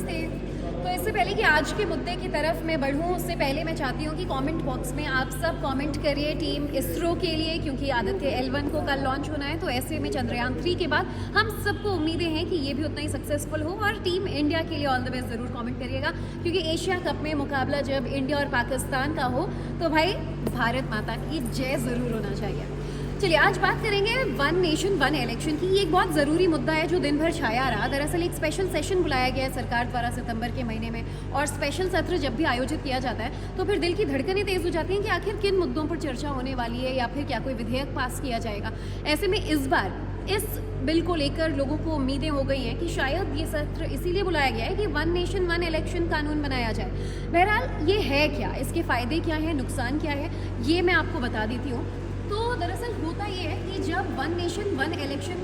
नमस्ते। तो इससे पहले कि आज के मुद्दे की तरफ मैं बढ़ूं, उससे पहले मैं चाहती हूं कि कमेंट बॉक्स में आप सब कमेंट करिए टीम इसरो के लिए, क्योंकि आदित्य L1 को कल लॉन्च होना है। तो ऐसे में चंद्रयान 3 के बाद हम सबको उम्मीदें हैं कि ये भी उतना ही सक्सेसफुल हो। और टीम इंडिया के लिए ऑल द बेस्ट ज़रूर कमेंट करिएगा, क्योंकि एशिया कप में मुकाबला जब इंडिया और पाकिस्तान का हो तो भाई भारत माता की जय ज़रूर होना चाहिए। चलिए आज बात करेंगे वन नेशन वन इलेक्शन की। ये एक बहुत ज़रूरी मुद्दा है जो दिन भर छाया रहा। दरअसल एक स्पेशल सेशन बुलाया गया है सरकार द्वारा सितंबर के महीने में, और स्पेशल सत्र जब भी आयोजित किया जाता है तो फिर दिल की धड़कनें तेज़ हो जाती हैं कि आखिर किन मुद्दों पर चर्चा होने वाली है, या फिर क्या कोई विधेयक पास किया जाएगा। ऐसे में इस बार इस बिल को लेकर लोगों को उम्मीदें हो गई हैं कि शायद ये सत्र इसीलिए बुलाया गया है कि वन नेशन वन इलेक्शन कानून बनाया जाए। बहरहाल ये है क्या, इसके फ़ायदे क्या हैं, नुकसान क्या है, ये मैं आपको बता देती हूँ। तो दरअसल होता ये है कि जब वन नेशन वन इलेक्शन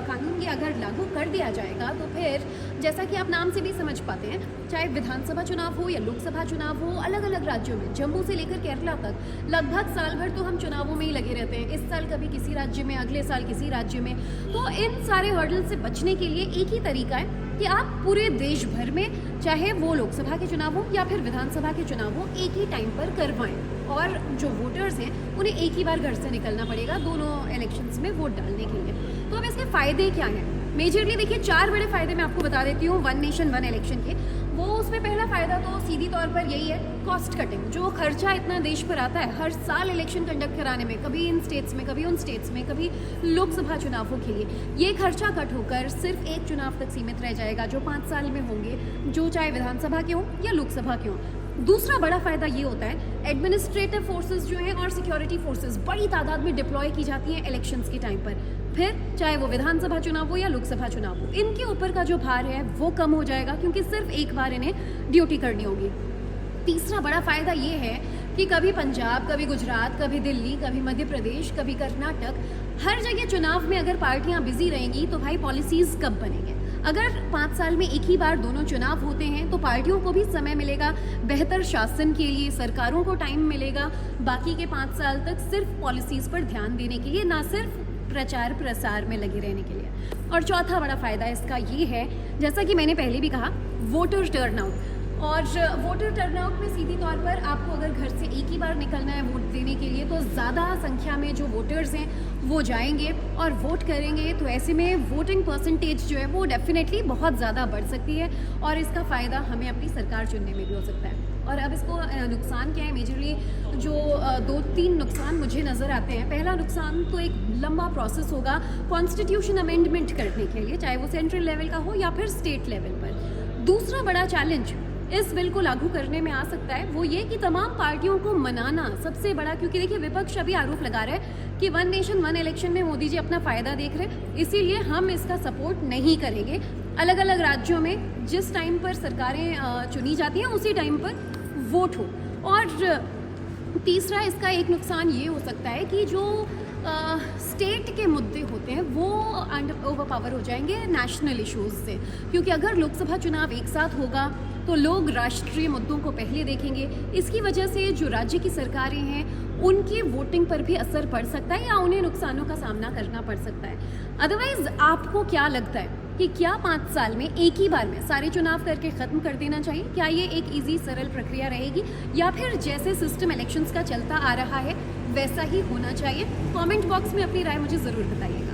कानून ये अगर लागू कर दिया जाएगा तो फिर जैसा कि आप नाम से भी समझ पाते हैं, चाहे विधानसभा चुनाव हो या लोकसभा चुनाव हो, अलग अलग राज्यों में जम्मू से लेकर केरला तक लगभग साल भर तो हम चुनावों में ही लगे रहते हैं। इस साल कभी किसी राज्य में, अगले साल किसी राज्य में। तो इन सारे हर्डल से बचने के लिए एक ही तरीका है कि आप पूरे देश भर में, चाहे वो लोकसभा के चुनाव हो या फिर विधानसभा के चुनाव हो, एक ही टाइम पर करवाएं। और जो वोटर्स हैं उन्हें एक ही बार घर से निकलना पड़ेगा दोनों इलेक्शंस में वोट डालने के लिए। तो अब इसके फ़ायदे क्या हैं? मेजरली देखिए 4 बड़े फ़ायदे मैं आपको बता देती हूँ वन नेशन वन इलेक्शन के। वो उसमें पहला फ़ायदा तो सीधी तौर पर यही है, कॉस्ट कटिंग। जो खर्चा इतना देश पर आता है हर साल इलेक्शन कंडक्ट कराने में, कभी इन स्टेट्स में, कभी उन स्टेट्स में, कभी लोकसभा चुनावों के लिए, ये खर्चा कट होकर सिर्फ एक चुनाव तक सीमित रह जाएगा जो 5 साल में होंगे, जो चाहे विधानसभा के हों या लोकसभा के हों। दूसरा बड़ा फ़ायदा ये होता है, एडमिनिस्ट्रेटिव फोर्सेस जो हैं और सिक्योरिटी फोर्सेस बड़ी तादाद में डिप्लॉय की जाती हैं इलेक्शंस के टाइम पर। फिर चाहे वो विधानसभा चुनाव हो या लोकसभा चुनाव हो, इनके ऊपर का जो भार है वो कम हो जाएगा, क्योंकि सिर्फ एक बार इन्हें ड्यूटी करनी होगी। तीसरा बड़ा फ़ायदा ये है कि कभी पंजाब, कभी गुजरात, कभी दिल्ली, कभी मध्य प्रदेश, कभी कर्नाटक, हर जगह चुनाव में अगर पार्टियां बिजी रहेंगी तो भाई पॉलिसीज़ कब बनेंगे। अगर 5 साल में एक ही बार दोनों चुनाव होते हैं तो पार्टियों को भी समय मिलेगा बेहतर शासन के लिए, सरकारों को टाइम मिलेगा बाकी के 5 साल तक सिर्फ पॉलिसीज़ पर ध्यान देने के लिए, ना सिर्फ प्रचार प्रसार में लगे रहने के लिए। और चौथा बड़ा फ़ायदा इसका ये है, जैसा कि मैंने पहले भी कहा, वोटर टर्नआउट। और वोटर टर्नआउट में सीधी तौर पर आपको अगर घर से एक ही बार निकलना है वोट देने के लिए, तो ज़्यादा संख्या में जो वोटर्स हैं वो जाएंगे और वोट करेंगे। तो ऐसे में वोटिंग परसेंटेज जो है वो डेफिनेटली बहुत ज़्यादा बढ़ सकती है, और इसका फ़ायदा हमें अपनी सरकार चुनने में भी हो सकता है। और अब इसको नुकसान क्या है, मेजरली जो 2-3 नुकसान मुझे नज़र आते हैं। पहला नुकसान तो एक लंबा प्रोसेस होगा कॉन्स्टिट्यूशन अमेंडमेंट करने के लिए, चाहे वो सेंट्रल लेवल का हो या फिर स्टेट लेवल पर। दूसरा बड़ा चैलेंज इस बिल को लागू करने में आ सकता है वो ये कि तमाम पार्टियों को मनाना सबसे बड़ा, क्योंकि देखिए विपक्ष अभी आरोप लगा रहा है कि वन नेशन वन इलेक्शन में मोदी जी अपना फ़ायदा देख रहे हैं, इसीलिए हम इसका सपोर्ट नहीं करेंगे। अलग अलग राज्यों में जिस टाइम पर सरकारें चुनी जाती हैं उसी टाइम पर वोट हो। और तीसरा इसका एक नुकसान ये हो सकता है कि जो स्टेट के मुद्दे होते हैं वो ओवर पावर हो जाएंगे नेशनल इश्यूज़ से, क्योंकि अगर लोकसभा चुनाव एक साथ होगा तो लोग राष्ट्रीय मुद्दों को पहले देखेंगे। इसकी वजह से जो राज्य की सरकारें हैं उनकी वोटिंग पर भी असर पड़ सकता है या उन्हें नुकसानों का सामना करना पड़ सकता है। अदरवाइज़ आपको क्या लगता है कि क्या 5 साल में एक ही बार में सारे चुनाव करके ख़त्म कर देना चाहिए? क्या ये एक ईजी सरल प्रक्रिया रहेगी, या फिर जैसे सिस्टम इलेक्शंस का चलता आ रहा है वैसा ही होना चाहिए? कमेंट बॉक्स में अपनी राय मुझे ज़रूर बताइए।